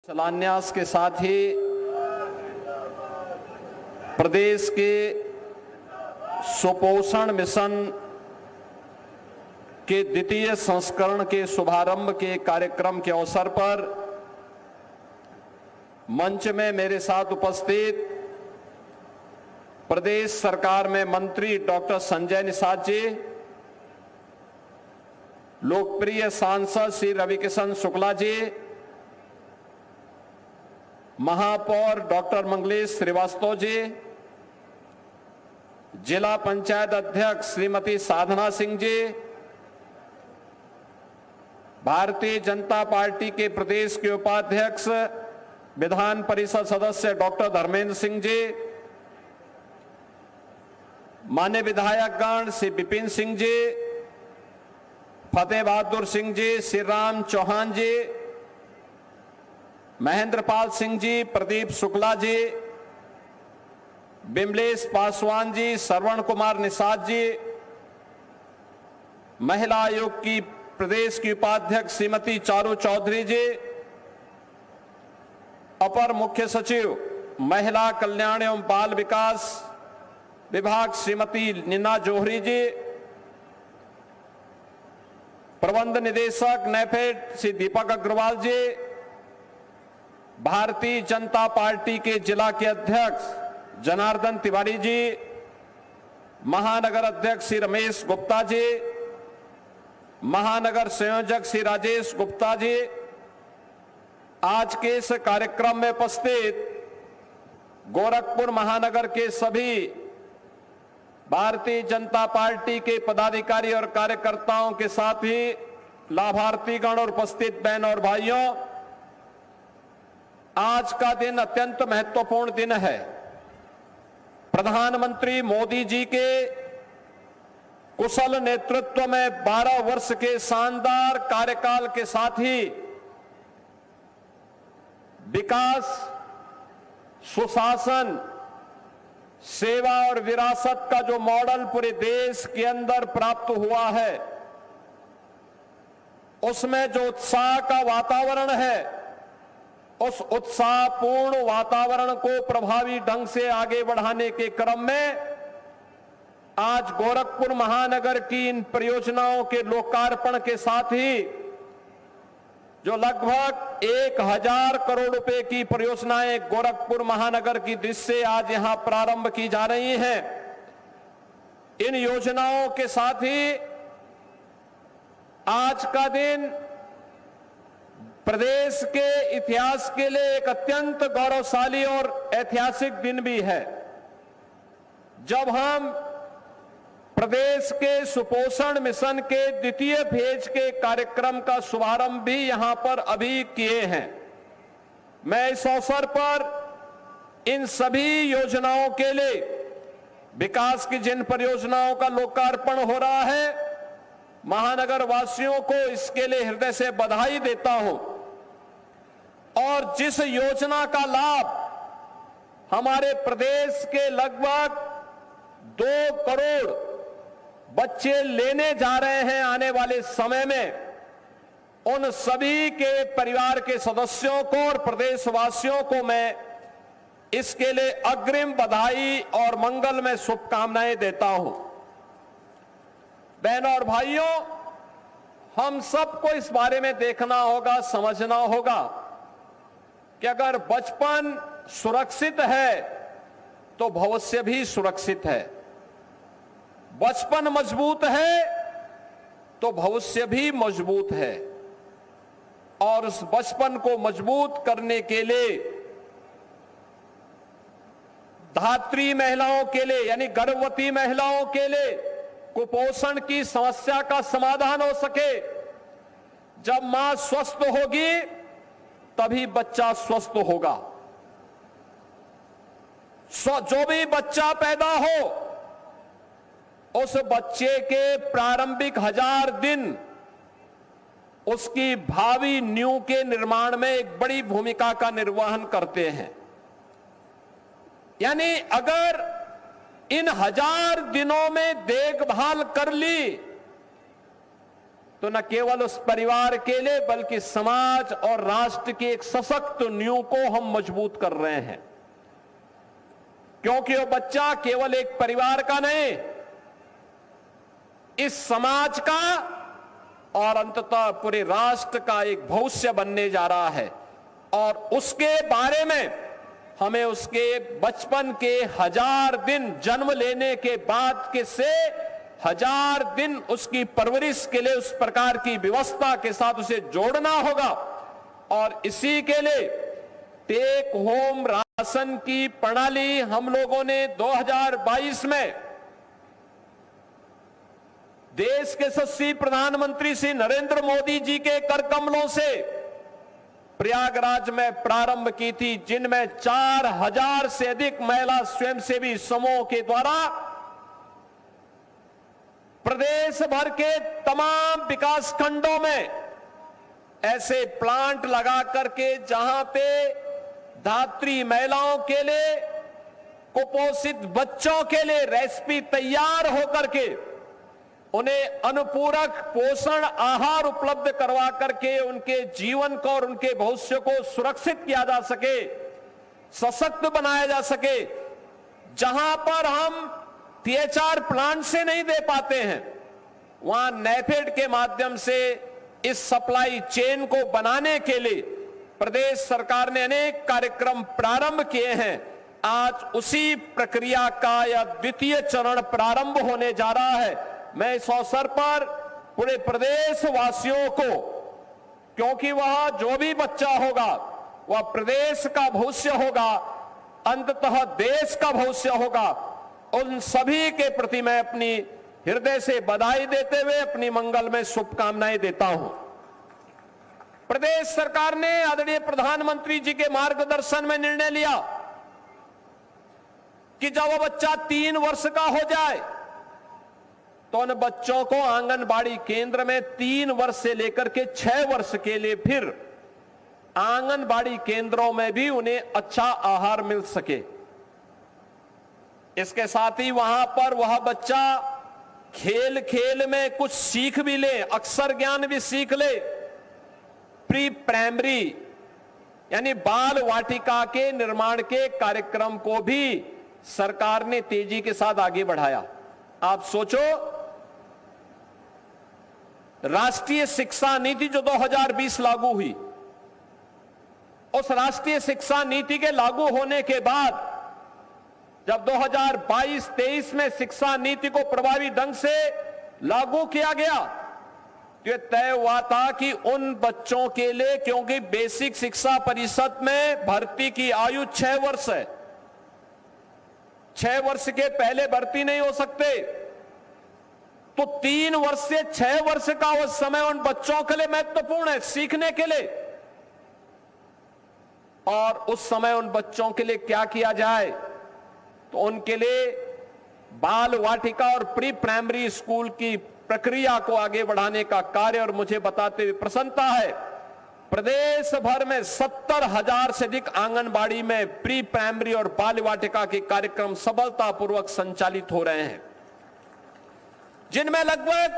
शिलान्यास के साथ ही प्रदेश के सुपोषण मिशन के द्वितीय संस्करण के शुभारंभ के कार्यक्रम के अवसर पर मंच में मेरे साथ उपस्थित प्रदेश सरकार में मंत्री डॉक्टर संजय निषाद जी, लोकप्रिय सांसद श्री रविकिशन शुक्ला जी, महापौर डॉक्टर मंगलेश श्रीवास्तव जी, जिला पंचायत अध्यक्ष श्रीमती साधना सिंह जी, भारतीय जनता पार्टी के प्रदेश के उपाध्यक्ष विधान परिषद सदस्य डॉक्टर धर्मेंद्र सिंह जी, मान्य विधायकगण श्री विपिन सिंह जी, फतेह बहादुर सिंह जी, श्री राम चौहान जी, महेंद्र पाल सिंह जी, प्रदीप शुक्ला जी, बिमलेश पासवान जी, श्रवण कुमार निषाद जी, महिला आयोग की प्रदेश की उपाध्यक्ष श्रीमती चारू चौधरी जी, अपर मुख्य सचिव महिला कल्याण एवं बाल विकास विभाग श्रीमती नीना जौहरी जी, प्रबंध निदेशक नेफेड श्री दीपक अग्रवाल जी, भारतीय जनता पार्टी के जिला के अध्यक्ष जनार्दन तिवारी जी, महानगर अध्यक्ष श्री रमेश गुप्ता जी, महानगर संयोजक श्री राजेश गुप्ता जी, आज के इस कार्यक्रम में उपस्थित गोरखपुर महानगर के सभी भारतीय जनता पार्टी के पदाधिकारी और कार्यकर्ताओं के साथ ही लाभार्थीगण और उपस्थित बहन और भाइयों, आज का दिन अत्यंत महत्वपूर्ण दिन है। प्रधानमंत्री मोदी जी के कुशल नेतृत्व में 12 वर्ष के शानदार कार्यकाल के साथ ही विकास, सुशासन, सेवा और विरासत का जो मॉडल पूरे देश के अंदर प्राप्त हुआ है, उसमें जो उत्साह का वातावरण है, उस उत्साहपूर्ण वातावरण को प्रभावी ढंग से आगे बढ़ाने के क्रम में आज गोरखपुर महानगर की इन परियोजनाओं के लोकार्पण के साथ ही जो लगभग 1000 करोड़ रुपए की परियोजनाएं गोरखपुर महानगर की दृष्टि से आज यहां प्रारंभ की जा रही हैं, इन योजनाओं के साथ ही आज का दिन प्रदेश के इतिहास के लिए एक अत्यंत गौरवशाली और ऐतिहासिक दिन भी है, जब हम प्रदेश के सुपोषण मिशन के द्वितीय फेज के कार्यक्रम का शुभारंभ भी यहां पर अभी किए हैं। मैं इस अवसर पर इन सभी योजनाओं के लिए, विकास की जिन परियोजनाओं का लोकार्पण हो रहा है, महानगर वासियों को इसके लिए हृदय से बधाई देता हूं। और जिस योजना का लाभ हमारे प्रदेश के लगभग 2 करोड़ बच्चे लेने जा रहे हैं आने वाले समय में, उन सभी के परिवार के सदस्यों को और प्रदेशवासियों को मैं इसके लिए अग्रिम बधाई और मंगल में शुभकामनाएं देता हूं। बहनों और भाइयों, हम सबको इस बारे में देखना होगा, समझना होगा कि अगर बचपन सुरक्षित है तो भविष्य भी सुरक्षित है, बचपन मजबूत है तो भविष्य भी मजबूत है। और उस बचपन को मजबूत करने के लिए धात्री महिलाओं के लिए, यानी गर्भवती महिलाओं के लिए कुपोषण की समस्या का समाधान हो सके, जब मां स्वस्थ होगी तभी बच्चा स्वस्थ होगा। जो भी बच्चा पैदा हो, उस बच्चे के प्रारंभिक 1000 दिन उसकी भावी नींव के निर्माण में एक बड़ी भूमिका का निर्वहन करते हैं। यानी अगर इन 1000 दिनों में देखभाल कर ली तो न केवल उस परिवार के लिए बल्कि समाज और राष्ट्र की एक सशक्त नींव को हम मजबूत कर रहे हैं, क्योंकि वो बच्चा केवल एक परिवार का नहीं, इस समाज का और अंततः पूरे राष्ट्र का एक भविष्य बनने जा रहा है। और उसके बारे में हमें उसके बचपन के 1000 दिन जन्म लेने के बाद के से 1000 दिन उसकी परवरिश के लिए उस प्रकार की व्यवस्था के साथ उसे जोड़ना होगा। और इसी के लिए टेक होम राशन की प्रणाली हम लोगों ने 2022 में देश के यशस्वी प्रधानमंत्री श्री नरेंद्र मोदी जी के कर कमलों से प्रयागराज में प्रारंभ की थी, जिनमें 4000 से अधिक महिला स्वयंसेवी समूह के द्वारा प्रदेश भर के तमाम विकास खंडों में ऐसे प्लांट लगा करके जहां पे धात्री महिलाओं के लिए, कुपोषित बच्चों के लिए रेसिपी तैयार होकर के उन्हें अनुपूरक पोषण आहार उपलब्ध करवा करके उनके जीवन को और उनके भविष्य को सुरक्षित किया जा सके, सशक्त बनाया जा सके। जहां पर हम THR प्लांट से नहीं दे पाते हैं, वहां नेफेड के माध्यम से इस सप्लाई चेन को बनाने के लिए प्रदेश सरकार ने अनेक कार्यक्रम प्रारंभ किए हैं। आज उसी प्रक्रिया का यह द्वितीय चरण प्रारंभ होने जा रहा है। मैं इस अवसर पर पूरे प्रदेश वासियों को, क्योंकि वह जो भी बच्चा होगा वह प्रदेश का भविष्य होगा, अंततः देश का भविष्य होगा, उन सभी के प्रति मैं अपनी हृदय से बधाई देते हुए अपनी मंगल में शुभकामनाएं देता हूं। प्रदेश सरकार ने आदरणीय प्रधानमंत्री जी के मार्गदर्शन में निर्णय लिया कि जब वो बच्चा 3 वर्ष का हो जाए तो उन बच्चों को आंगनबाड़ी केंद्र में 3 वर्ष से लेकर के 6 वर्ष के लिए फिर आंगनबाड़ी केंद्रों में भी उन्हें अच्छा आहार मिल सके। इसके साथ ही वहां पर वह बच्चा खेल खेल में कुछ सीख भी ले, अक्षर ज्ञान भी सीख ले। प्री प्राइमरी यानी बाल वाटिका के निर्माण के कार्यक्रम को भी सरकार ने तेजी के साथ आगे बढ़ाया। आप सोचो, राष्ट्रीय शिक्षा नीति जो 2020 लागू हुई, उस राष्ट्रीय शिक्षा नीति के लागू होने के बाद जब 2022-23 में शिक्षा नीति को प्रभावी ढंग से लागू किया गया तो यह तय हुआ था कि उन बच्चों के लिए, क्योंकि बेसिक शिक्षा परिषद में भर्ती की आयु 6 वर्ष है, 6 वर्ष के पहले भर्ती नहीं हो सकते, तो 3 वर्ष से 6 वर्ष का वो समय उन बच्चों के लिए महत्वपूर्ण है सीखने के लिए। और उस समय उन बच्चों के लिए क्या किया जाए, तो उनके लिए बाल वाटिका और प्री प्राइमरी स्कूल की प्रक्रिया को आगे बढ़ाने का कार्य, और मुझे बताते हुए प्रसन्नता है प्रदेश भर में 70,000 से अधिक आंगनबाड़ी में प्री प्राइमरी और बाल वाटिका के कार्यक्रम सफलतापूर्वक संचालित हो रहे हैं, जिनमें लगभग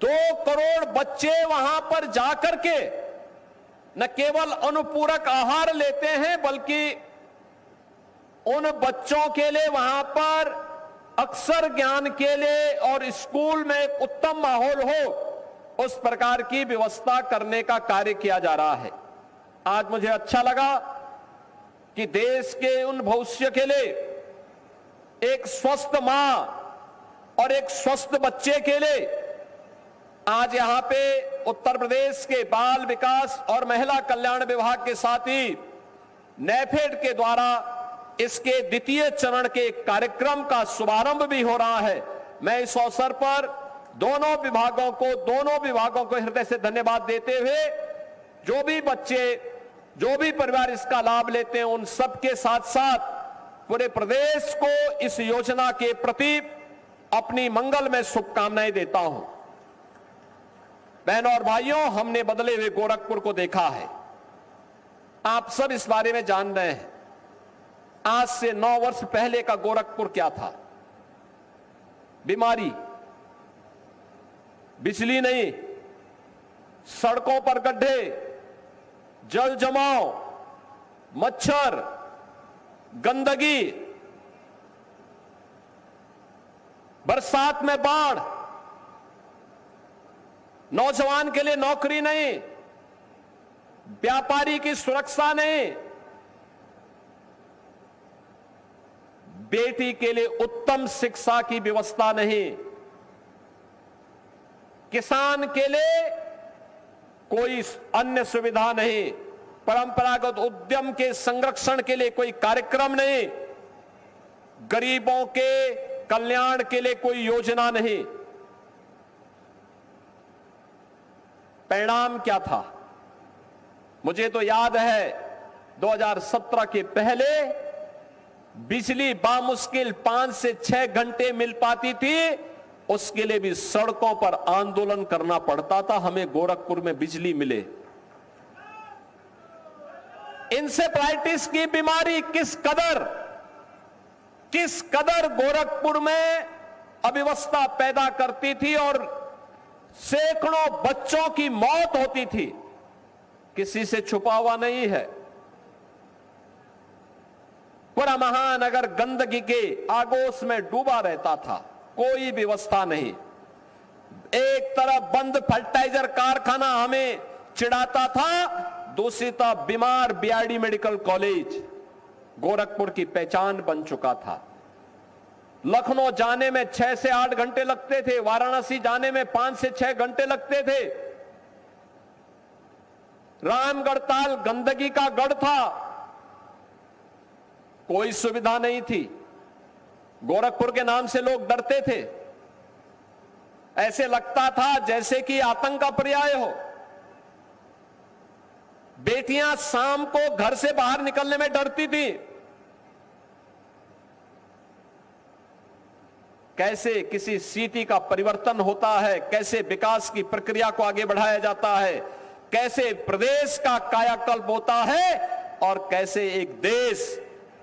2 करोड़ बच्चे वहां पर जाकर के न केवल अनुपूरक आहार लेते हैं, बल्कि उन बच्चों के लिए वहां पर अक्षर ज्ञान के लिए और स्कूल में एक उत्तम माहौल हो, उस प्रकार की व्यवस्था करने का कार्य किया जा रहा है। आज मुझे अच्छा लगा कि देश के उन भविष्य के लिए, एक स्वस्थ मां और एक स्वस्थ बच्चे के लिए आज यहां पे उत्तर प्रदेश के बाल विकास और महिला कल्याण विभाग के साथ ही नेफेड के द्वारा इसके द्वितीय चरण के कार्यक्रम का शुभारंभ भी हो रहा है। मैं इस अवसर पर दोनों विभागों को हृदय से धन्यवाद देते हुए, जो भी बच्चे, जो भी परिवार इसका लाभ लेते हैं, उन सबके साथ साथ पूरे प्रदेश को इस योजना के प्रति अपनी मंगल में शुभकामनाएं देता हूं। बहनों और भाइयों, हमने बदले हुए गोरखपुर को देखा है, आप सब इस बारे में जान रहे हैं। आज से 9 वर्ष पहले का गोरखपुर क्या था? बीमारी, बिजली नहीं, सड़कों पर गड्ढे, जल जमाव, मच्छर, गंदगी, बरसात में बाढ़, नौजवान के लिए नौकरी नहीं, व्यापारी की सुरक्षा नहीं, बेटी के लिए उत्तम शिक्षा की व्यवस्था नहीं, किसान के लिए कोई अन्य सुविधा नहीं, परंपरागत उद्यम के संरक्षण के लिए कोई कार्यक्रम नहीं, गरीबों के कल्याण के लिए कोई योजना नहीं। परिणाम क्या था? मुझे तो याद है 2017 के पहले बिजली बामुश्किल 5 से 6 घंटे मिल पाती थी, उसके लिए भी सड़कों पर आंदोलन करना पड़ता था, हमें गोरखपुर में बिजली मिले। इंसेफ्लाइटिस की बीमारी किस कदर गोरखपुर में अव्यवस्था पैदा करती थी और सैकड़ों बच्चों की मौत होती थी, किसी से छुपा हुआ नहीं है। पूरा महानगर गंदगी के आगोश में डूबा रहता था, कोई व्यवस्था नहीं। एक तरफ बंद फर्टिलाइजर कारखाना हमें चिढ़ाता था, दूसरी तरफ बीमार बीआरडी मेडिकल कॉलेज गोरखपुर की पहचान बन चुका था। लखनऊ जाने में 6 से 8 घंटे लगते थे, वाराणसी जाने में 5 से 6 घंटे लगते थे। रामगढ़ ताल गंदगी का गढ़ था, कोई सुविधा नहीं थी, गोरखपुर के नाम से लोग डरते थे, ऐसे लगता था जैसे कि आतंक का पर्याय हो। बेटियां शाम को घर से बाहर निकलने में डरती थी। कैसे किसी सिटी का परिवर्तन होता है, कैसे विकास की प्रक्रिया को आगे बढ़ाया जाता है, कैसे प्रदेश का कायाकल्प होता है और कैसे एक देश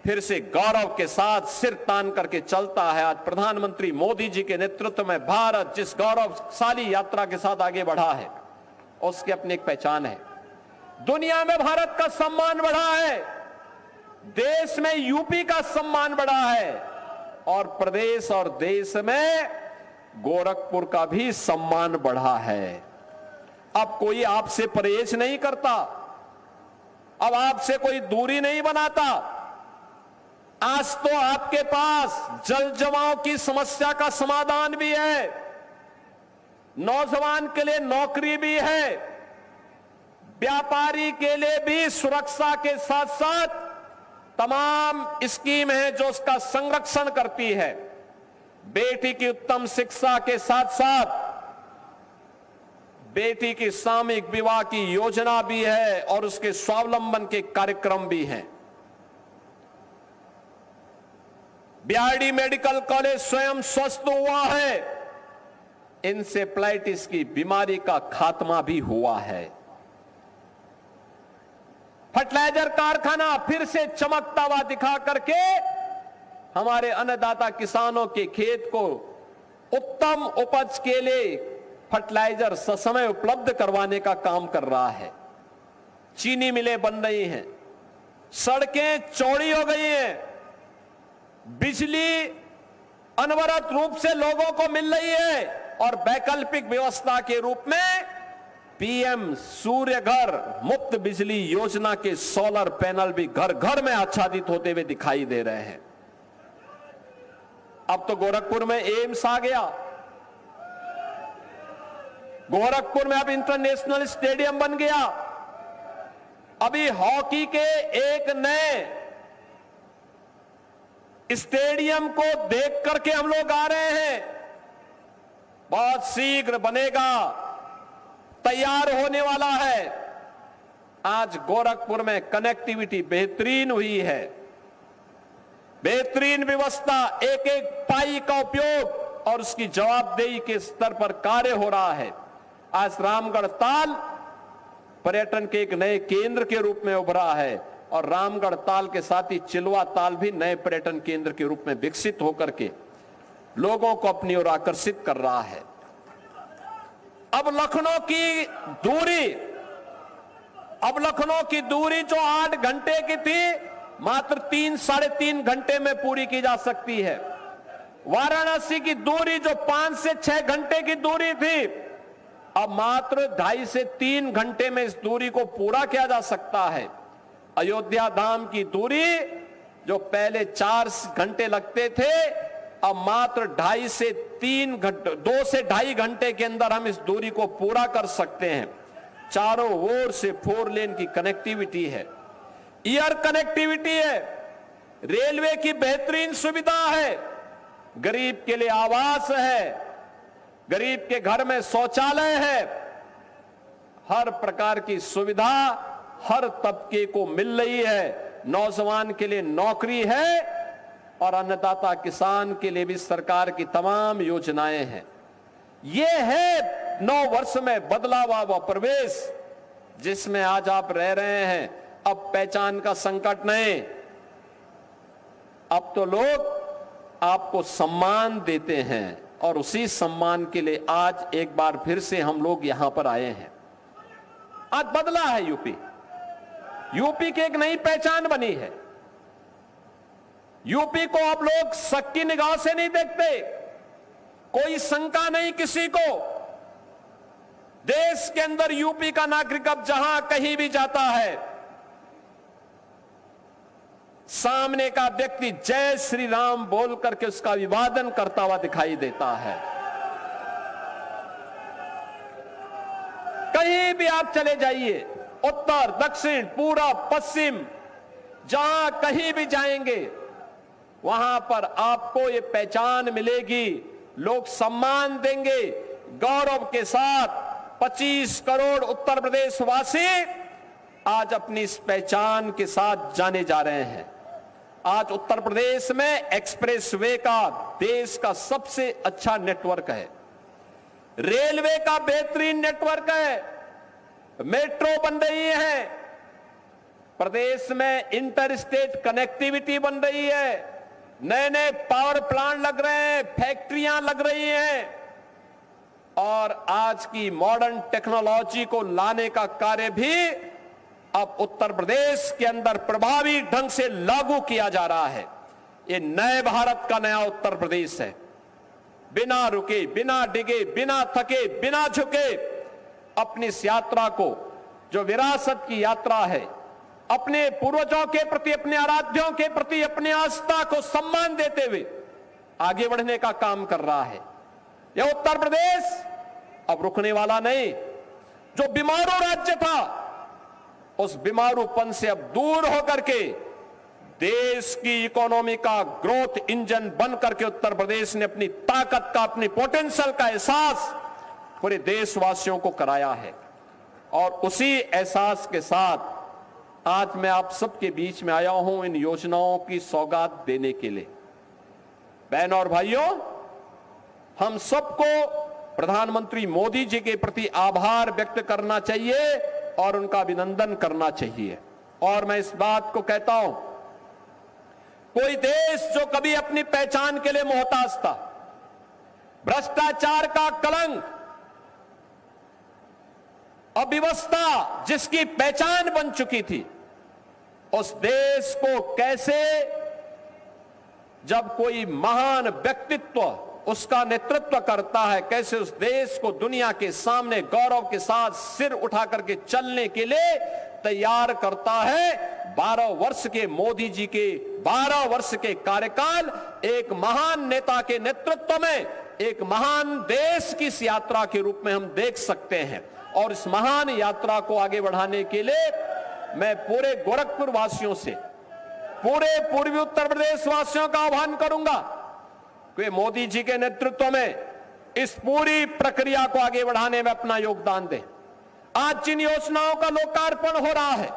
फिर से गौरव के साथ सिर तान करके चलता है। आज प्रधानमंत्री मोदी जी के नेतृत्व में भारत जिस गौरवशाली यात्रा के साथ आगे बढ़ा है, उसकी अपनी एक पहचान है। दुनिया में भारत का सम्मान बढ़ा है, देश में यूपी का सम्मान बढ़ा है और प्रदेश और देश में गोरखपुर का भी सम्मान बढ़ा है। अब कोई आपसे परहेज नहीं करता, अब आपसे कोई दूरी नहीं बनाता। आज तो आपके पास जल जमाव की समस्या का समाधान भी है, नौजवान के लिए नौकरी भी है, व्यापारी के लिए भी सुरक्षा के साथ साथ तमाम स्कीम है जो उसका संरक्षण करती है। बेटी की उत्तम शिक्षा के साथ साथ बेटी की सामूहिक विवाह की योजना भी है और उसके स्वावलंबन के कार्यक्रम भी हैं। बीआरडी मेडिकल कॉलेज स्वयं स्वस्थ हुआ है, इंसेफ्लाइटिस की बीमारी का खात्मा भी हुआ है। फर्टिलाइजर कारखाना फिर से चमकता हुआ दिखा करके हमारे अन्नदाता किसानों के खेत को उत्तम उपज के लिए फर्टिलाइजर ससमय उपलब्ध करवाने का काम कर रहा है। चीनी मिलें बन रही हैं, सड़कें चौड़ी हो गई हैं, बिजली अनवरत रूप से लोगों को मिल रही है और वैकल्पिक व्यवस्था के रूप में पीएम सूर्य घर मुफ्त बिजली योजना के सोलर पैनल भी घर घर में आच्छादित होते हुए दिखाई दे रहे हैं। अब तो गोरखपुर में एम्स आ गया, गोरखपुर में अब इंटरनेशनल स्टेडियम बन गया। अभी हॉकी के एक नए स्टेडियम को देख करके हम लोग आ रहे हैं, बहुत शीघ्र बनेगा, तैयार होने वाला है। आज गोरखपुर में कनेक्टिविटी बेहतरीन हुई है, बेहतरीन व्यवस्था, एक एक पाई का उपयोग और उसकी जवाबदेही के स्तर पर कार्य हो रहा है। आज रामगढ़ ताल पर्यटन के एक नए केंद्र के रूप में उभरा है और रामगढ़ ताल के साथ ही चिलवा ताल भी नए पर्यटन केंद्र के रूप में विकसित होकर के लोगों को अपनी ओर आकर्षित कर रहा है। अब लखनऊ की दूरी जो 8 घंटे की थी, मात्र 3-3.5 घंटे में पूरी की जा सकती है। वाराणसी की दूरी जो 5 से 6 घंटे की दूरी थी, अब मात्र 2.5 से 3 घंटे में इस दूरी को पूरा किया जा सकता है। अयोध्या धाम की दूरी जो पहले 4 घंटे लगते थे, अब मात्र 2.5 से 3 घंटे, 2 से 2.5 घंटे के अंदर हम इस दूरी को पूरा कर सकते हैं। चारों ओर से 4 लेन की कनेक्टिविटी है, एयर कनेक्टिविटी है, रेलवे की बेहतरीन सुविधा है, गरीब के लिए आवास है, गरीब के घर में शौचालय है, हर प्रकार की सुविधा हर तबके को मिल रही है। नौजवान के लिए नौकरी है और अन्नदाता किसान के लिए भी सरकार की तमाम योजनाएं हैं। यह है 9 वर्ष में बदला हुआ प्रवेश जिसमें आज आप रह रहे हैं। अब पहचान का संकट नहीं, अब तो लोग आपको सम्मान देते हैं और उसी सम्मान के लिए आज एक बार फिर से हम लोग यहां पर आए हैं। आज बदला है यूपी की एक नई पहचान बनी है। यूपी को अब लोग शक की निगाह से नहीं देखते, कोई शंका नहीं किसी को। देश के अंदर यूपी का नागरिक अब जहां कहीं भी जाता है, सामने का व्यक्ति जय श्री राम बोल करके उसका अभिवादन करता हुआ दिखाई देता है। कहीं भी आप चले जाइए, उत्तर दक्षिण पूर्व पश्चिम, जहां कहीं भी जाएंगे वहां पर आपको ये पहचान मिलेगी, लोग सम्मान देंगे। गौरव के साथ 25 करोड़ उत्तर प्रदेश वासी आज अपनी इस पहचान के साथ जाने जा रहे हैं। आज उत्तर प्रदेश में एक्सप्रेसवे का देश का सबसे अच्छा नेटवर्क है, रेलवे का बेहतरीन नेटवर्क है, मेट्रो बन रही है, प्रदेश में इंटर स्टेट कनेक्टिविटी बन रही है, नए नए पावर प्लांट लग रहे हैं, फैक्ट्रियां लग रही हैं और आज की मॉडर्न टेक्नोलॉजी को लाने का कार्य भी अब उत्तर प्रदेश के अंदर प्रभावी ढंग से लागू किया जा रहा है। ये नए भारत का नया उत्तर प्रदेश है। बिना रुके, बिना डिगे, बिना थके, बिना झुके अपनी इस यात्रा को, जो विरासत की यात्रा है, अपने पूर्वजों के प्रति, अपने आराध्यों के प्रति अपनी आस्था को सम्मान देते हुए आगे बढ़ने का काम कर रहा है। यह उत्तर प्रदेश अब रुकने वाला नहीं। जो बीमारू राज्य था, उस बीमारूपन से अब दूर होकर के देश की इकोनॉमी का ग्रोथ इंजन बन करके उत्तर प्रदेश ने अपनी ताकत का, अपनी पोटेंशियल का एहसास पूरे देशवासियों को कराया है। और उसी एहसास के साथ आज मैं आप सबके बीच में आया हूं इन योजनाओं की सौगात देने के लिए। बहनों और भाइयों, हम सबको प्रधानमंत्री मोदी जी के प्रति आभार व्यक्त करना चाहिए और उनका अभिनंदन करना चाहिए। और मैं इस बात को कहता हूं, कोई देश जो कभी अपनी पहचान के लिए मोहताज था, भ्रष्टाचार का कलंक, अव्यवस्था जिसकी पहचान बन चुकी थी, उस देश को कैसे, जब कोई महान व्यक्तित्व उसका नेतृत्व करता है, कैसे उस देश को दुनिया के सामने गौरव के साथ सिर उठा करके चलने के लिए तैयार करता है। 12 वर्ष के मोदी जी के 12 वर्ष के कार्यकाल एक महान नेता के नेतृत्व में एक महान देश की इस यात्रा के रूप में हम देख सकते हैं। और इस महान यात्रा को आगे बढ़ाने के लिए मैं पूरे गोरखपुर वासियों से, पूरे पूर्वी उत्तर प्रदेश वासियों का आह्वान करूंगा कि मोदी जी के नेतृत्व में इस पूरी प्रक्रिया को आगे बढ़ाने में अपना योगदान दें। आज जिन योजनाओं का लोकार्पण हो रहा है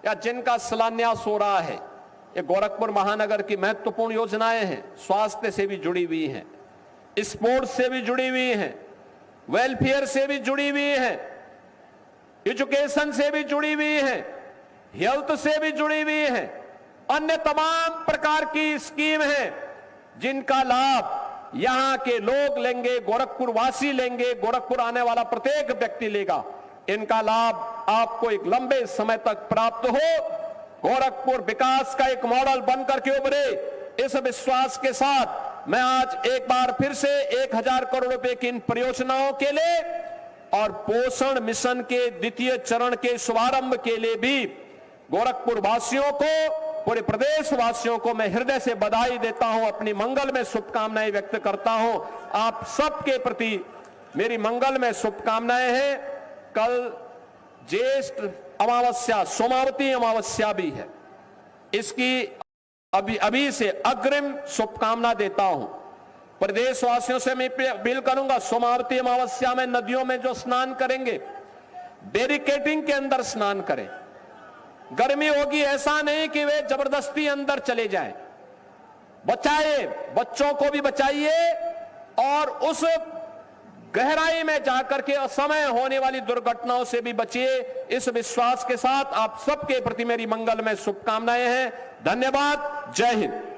या जिनका शिलान्यास हो रहा है, ये गोरखपुर महानगर की महत्वपूर्ण योजनाएं हैं। स्वास्थ्य से भी जुड़ी हुई हैं, स्पोर्ट्स से भी जुड़ी हुई हैं, वेलफेयर से भी जुड़ी हुई हैं, एजुकेशन से भी जुड़ी हुई हैं, हेल्थ से भी जुड़ी हुई हैं, अन्य तमाम प्रकार की स्कीम हैं जिनका लाभ यहां के लोग लेंगे, गोरखपुर वासी लेंगे, गोरखपुर आने वाला प्रत्येक व्यक्ति लेगा। इनका लाभ आपको एक लंबे समय तक प्राप्त हो। गोरखपुर विकास का एक मॉडल बनकर के उभरे, इस विश्वास के साथ मैं आज एक बार फिर से 1000 करोड़ रुपए की इन परियोजनाओं के लिए और पोषण मिशन के द्वितीय चरण के शुभारंभ के लिए भी गोरखपुर वासियों को, पूरे प्रदेश वासियों को मैं हृदय से बधाई देता हूं, अपनी मंगल में शुभकामनाएं व्यक्त करता हूं। आप सबके प्रति मेरी मंगल में शुभकामनाएं हैं। कल ज्येष्ठ अमावस्या, सोमावती अमावस्या भी है, इसकी अभी से अग्रिम शुभकामना देता हूं। प्रदेशवासियों से मैं अपील करूंगा, सोमावती अमावस्या में नदियों में जो स्नान करेंगे, बैरिकेडिंग के अंदर स्नान करें। गर्मी होगी, ऐसा नहीं कि वे जबरदस्ती अंदर चले जाएं। बचाए, बच्चों को भी बचाइए और उस गहराई में जाकर के असमय होने वाली दुर्घटनाओं से भी बचिए। इस विश्वास के साथ आप सबके प्रति मेरी मंगल में शुभकामनाएं हैं। धन्यवाद। जय हिंद।